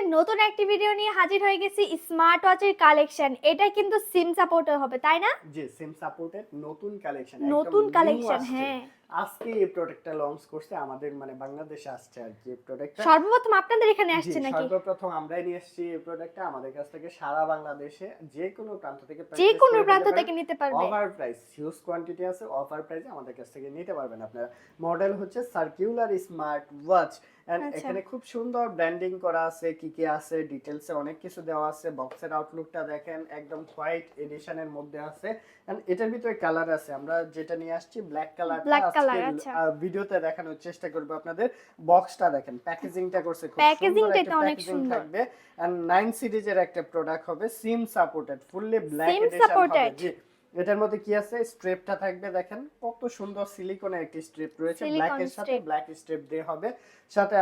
আমাদের নতুন একটি ভিডিও নিয়ে হাজির হয়ে গেছি স্মার্ট ওয়াচের কালেকশন। এটা কিন্তু সিম সাপোর্টও হবে, তাই না? জি, সিম সাপোর্টেড নতুন কালেকশন, নতুন একদম নিউ কালেকশন, আসছে। হ্যাঁ। আজকে এই প্রোডাক্টটা লঞ্চ করছে আমাদের বাংলাদেশে আসছে আর কি প্রোডাক্টটা। সর্বপ্রথম আপনাদের এখানে জি, আসছে নাকি? সর্বপ্রথম আমরাই নিয়ে এসেছি এই প্রোডাক্টটা। আমাদের কাছ থেকে সারা বাংলাদেশে যে কোনো প্রান্ত থেকে যে পারচেজ কোনো করে প্রান্ত নিতে পারেন। থেকে নিতে পারবে। অফার প্রাইস, হিউজ কোয়ান্টিটি আছে, অফার প্রাইসে আমাদের কাছ থেকে নিতে পারবেন আপনারা। মডেল হচ্ছে সার্কুলার স্মার্ট ওয়াচ এন্ড আচ্ছা, এখানে খুব সুন্দর ব্র্যান্ডিং করা আছে, কি কি আছে ডিটেইলসে অনেক কিছু দেওয়া আছে। বক্সের আউটলুকটা দেখেন, একদম হোয়াইট এডিশনের মধ্যে আছে এন্ড এটার ভিতরে কালার আছে। আমরা যেটা নিয়ে আসছি ব্ল্যাক কালারটা। ব্ল্যাক আজকে কালার। আচ্ছা, ভিডিওতে দেখানোর চেষ্টা করব আপনাদের। বক্সটা দেখেন, প্যাকেজিংটা করছে খুব সুন্দর, প্যাকেজিংটা একটা তো অনেক প্যাকেজিং সুন্দর। থাকবে এন্ড 9 সিরিজের একটা প্রোডাক্ট হবে, সিম সাপোর্টেড, ফুললি ব্ল্যাক সিম এডিশন হবে। সাপোর্টেড। জি, এটার মধ্যে কি আছে, স্ট্রেপটা থাকবে দেখেন কত সুন্দর সিলিকনের একটি স্ট্রেপ রয়েছে, ব্ল্যাক সিলিকন এর সাথে স্ট্রিপ। ব্ল্যাক স্ট্রেপ দিয়ে হবে। সাথে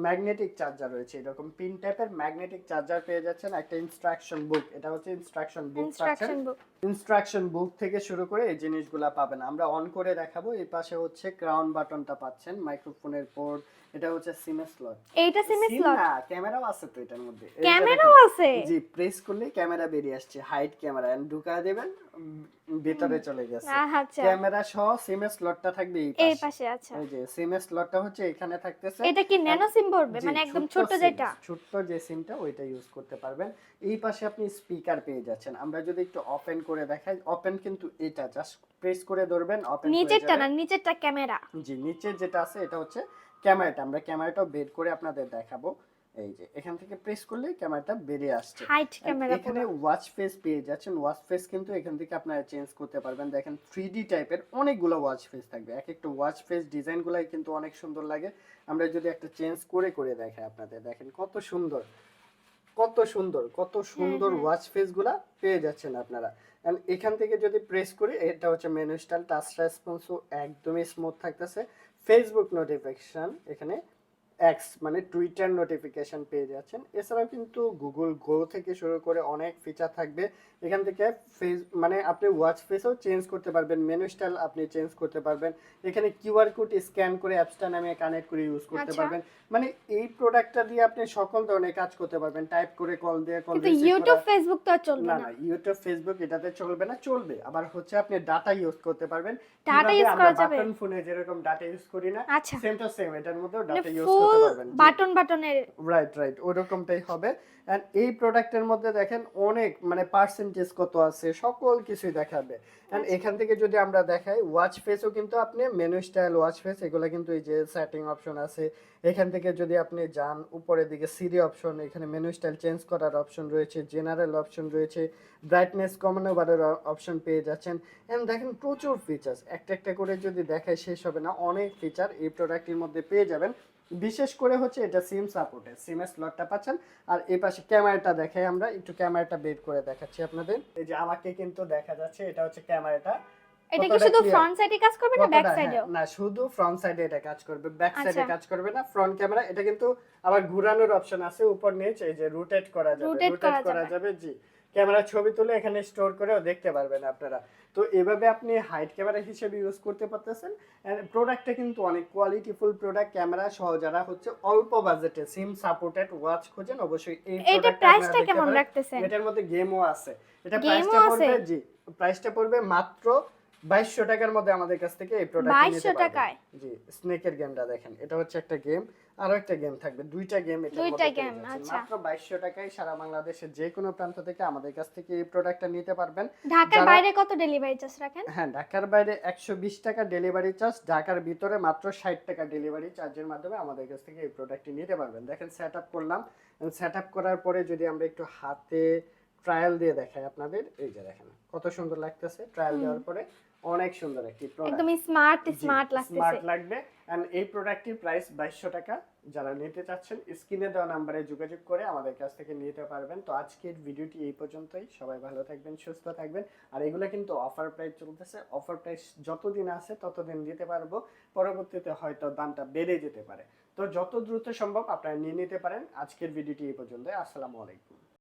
ম্যাগনেটিক চার্জার রয়েছে, এরকম পিন টাইপের ম্যাগনেটিক চার্জার পেয়ে যাচ্ছেন। একটা ইনস্ট্রাকশন বুক, এটা হচ্ছে ইনস্ট্রাকশন বুক পাচ্ছেন। ইনস্ট্রাকশন বুক। ইনস্ট্রাকশন বুক থেকে শুরু করে এই জিনিসগুলা পাবেন। আমরা অন করে দেখাবো। এই পাশে হচ্ছে ক্রাউন বাটনটা পাচ্ছেন, মাইক্রোফোনের পোর্ট। এটা হচ্ছে সিম স্লট। এইটা সিম সিম স্লট। না, ক্যামেরাও আছে তো এটার মধ্যে। এই যে ক্যামেরাও দেখেন, আছে। জি, প্রেস করলে ক্যামেরা বেরিয়ে আসছে, হাইট ক্যামেরা, এন্ড ঢুকায় দিবেন, ভিতরে চলে গেছে। আচ্ছা, ক্যামেরা সহ সিম স্লটটা থাকবে এই এই পাশে। পাশে। আচ্ছা, এই যে সিম স্লটটা হচ্ছে এখানে থাকতেছে। এটা কি ন্যানো সিম পড়বে, জি, মানে একদম ছোট্ট ছোট সিম, যেটা? ছোট্ট যে সিমটা ওইটা ইউজ করতে পারবেন। এই পাশে আপনি স্পিকার পেয়ে যাচ্ছেন। আমরা যদি একটু ওপেন করে দেখাই, ওপেন কিন্তু এটা জাস্ট প্রেস করে ধরবেন, ওপেন হয়ে নিচেরটা যাবে। না, নিচেরটা ক্যামেরা। জি, নিচে যেটা আছে এটা হচ্ছে ক্যামেরাটা। আমরা ক্যামেরাটাও বের করে আপনাদের দেখাবো। এই যে এখান থেকে প্রেস করলে ক্যামেরাটা বেরিয়ে আসছে। হাইট And ক্যামেরা এখানে পুরো। ওয়াচ ফেস পেয়ে যাচ্ছেন। ওয়াচ ফেস কিন্তু এখান থেকে আপনারা চেঞ্জ করতে পারবেন। দেখেন 3D টাইপের অনেকগুলো ওয়াচ ফেস থাকবে। এক একটা ওয়াচ ফেস ডিজাইনগুলাই কিন্তু অনেক সুন্দর লাগে। আমরা যদি একটা চেঞ্জ করে করে দেখাই আপনাদের, দেখেন কত সুন্দর, কত সুন্দর, কত হ্যাঁ, সুন্দর হ্যাঁ। ওয়াচ ফেস গুলা পেয়ে যাচ্ছেন আপনারা। And এখান থেকে যদি প্রেস করি, এটা হচ্ছে মেনু স্টাইল, টাচ রেসপন্সও একদমই স্মুথ থাকতেছে। ফেসবুক নোটিফিকেশন, এখানে এক্স মানে টুইটার নোটিফিকেশন পেয়ে যাচ্ছেন। এছাড়াও কিন্তু গুগল গো থেকে শুরু করে অনেক ফিচার থাকবে এখান থেকে। ফেস আপনি ওয়াচ ফেসও চেঞ্জ করতে পারবেন, মেনু স্টাইল আপনি চেঞ্জ করতে পারবেন। এখানে কিউআর কোড স্ক্যান করে অ্যাপসটা নামিয়ে কানেক্ট করে ইউজ করতে আচ্ছা, পারবেন। এই প্রোডাক্টটা দিয়ে আপনি সকল ধরনের কাজ করতে পারবেন। টাইপ করে, কল দিয়ে, কল কিন্তু রিসিভ করা। ইউটিউব ফেসবুক তো আর চলবে না না। না, ইউটিউব ফেসবুক এটাতে চলবে না, চলবে। আবার হচ্ছে আপনি ডাটা ইউজ করতে পারবেন। ডাটা কিভাবে ইউজ আমরা করা যাবে? বাটন ফোনে যেরকম ডাটা ইউজ করি না, আচ্ছা, সেম টু সেম এটার মধ্যেও মানে ডাটা ইউজ করতে ফুল পারবেন। জি, বাটন বাটনের। রাইট রাইট, ওরকমটাই হবে। এন্ড এই প্রোডাক্টের মধ্যে দেখেন অনেক পার্সেন্টেজ কত আছে, সকল কিছুই দেখাবে। এন্ড আচ্ছা, এখান থেকে যদি আমরা দেখাই, ওয়াচ ফেসও কিন্তু আপনি মেনু স্টাইল ওয়াচ ফেস এগুলো কিন্তু এই যে সেটিং অপশন আছে। এখান থেকে যদি আপনি যান উপরের দিকে, সিরি অপশন, এখানে মেনু স্টাইল চেঞ্জ করার অপশন রয়েছে, জেনারেল অপশন রয়েছে, ব্রাইটনেস কমানো বাড়ার অপশন পেয়ে যাচ্ছেন। এন্ড দেখেন প্রচুর ফিচার্স, একটা একটা করে যদি দেখাই শেষ হবে না। অনেক ফিচার এই প্রোডাক্টের মধ্যে পেয়ে যাবেন। বিশেষ করে হচ্ছে এটা সিম সাপোর্টেড, সিমের স্লটটা পাচ্ছেন। আর এই পাশে ক্যামেরাটা দেখাই, আমরা একটু ক্যামেরাটা বের করে দেখাচ্ছি আপনাদের। এই যে আমাকে কিন্তু দেখা যাচ্ছে, এটা হচ্ছে ক্যামেরাটা। এটা কি কতটা শুধু ক্লিয়ার, ফ্রন্ট সাইডে কাজ করবে না ব্যাক কতটা, হ্যাঁ, সাইডেও? না শুধু ফ্রন্ট সাইডে এটা কাজ করবে, ব্যাক আচ্ছা, সাইডে কাজ করবে না। ফ্রন্ট ক্যামেরা এটা কিন্তু আবার ঘোরানোর অপশন আছে, উপর নিচ, এই যে রোটেট করা যাবে, রোটেট রোটেট করা করা যাবে। যাবে। জি, ক্যামেরা ছবি তুলে এখানে স্টোর করেও দেখতে পারবেন আপনারা। তো এভাবে আপনি হাইট ক্যামেরা হিসেবে ইউজ করতে পারতেছেন। প্রোডাক্টটা কিন্তু অনেক কোয়ালিটিফুল প্রোডাক্ট। ক্যামেরা সহ যারা হচ্ছে অল্প বাজেটে সিম সাপোর্টেড ওয়াচ খোঁজেন, অবশ্যই এই এইটা প্রোডাক্টটা আপনারা প্রাইসটা দেখতে কেমন পারেন। রাখতেছেন? এটার মধ্যে গেমও আছে। এটা গেমও প্রাইসটা আছে? পড়বে, জি, প্রাইসটা পড়বে মাত্র 2200 টাকার মধ্যে আমাদের কাছ থেকে এই প্রোডাক্টটি নিতে 2200 পারবেন। টাকায়? জি, স্নেকের গেমটা দেখেন, এটা হচ্ছে একটা গেম, আরো একটা গেম থাকবে, দুইটা গেম এটার দুইটা মধ্যে পেয়ে গেম। যাচ্ছেন। আচ্ছা, মাত্র 2200 টাকায় সারা বাংলাদেশের যে কোনো প্রান্ত থেকে আমাদের কাছ থেকে এই প্রোডাক্টটা নিতে পারবেন। ঢাকার যারা, বাইরে কত ডেলিভারি চার্জ রাখেন? হ্যাঁ, ঢাকার বাইরে 120 টাকা ডেলিভারি চার্জ, ঢাকার ভিতরে মাত্র 60 টাকা ডেলিভারি চার্জের মাধ্যমে আমাদের কাছ থেকে এই প্রোডাক্টটি নিতে পারবেন। দেখেন সেট আপ করলাম, সেট আপ করার পরে যদি আমরা একটু হাতে ট্রায়াল দিয়ে দেখাই আপনাদের, এই যে দেখেন কত সুন্দর লাগতেছে ট্রায়াল দেওয়ার পরে। অনেক সুন্দর একটি প্রোডাক্ট, একদম স্মার্ট জি, স্মার্ট লাগতেছে। স্মার্ট লাগবে। এন্ড এই প্রোডাক্টটির প্রাইস 2200 টাকা। যারা নিতে চাচ্ছেন স্ক্রিনে দেওয়া নাম্বারে যোগাযোগ করে আমাদের কাছ থেকে নিতে পারবেন। তো আজকের ভিডিওটি এই পর্যন্তই। সবাই ভালো থাকবেন, সুস্থ থাকবেন। আর এগুলো কিন্তু অফার প্রাইস চলতেছে, অফার প্রাইস যতদিন আছে ততদিন দিতে পারবো, পরবর্তীতে হয়তো দামটা বেড়ে যেতে পারে। তো যত দ্রুত সম্ভব আপনারা নিয়ে নিতে পারেন। আজকের ভিডিওটি এই পর্যন্ত। আসসালামু আলাইকুম।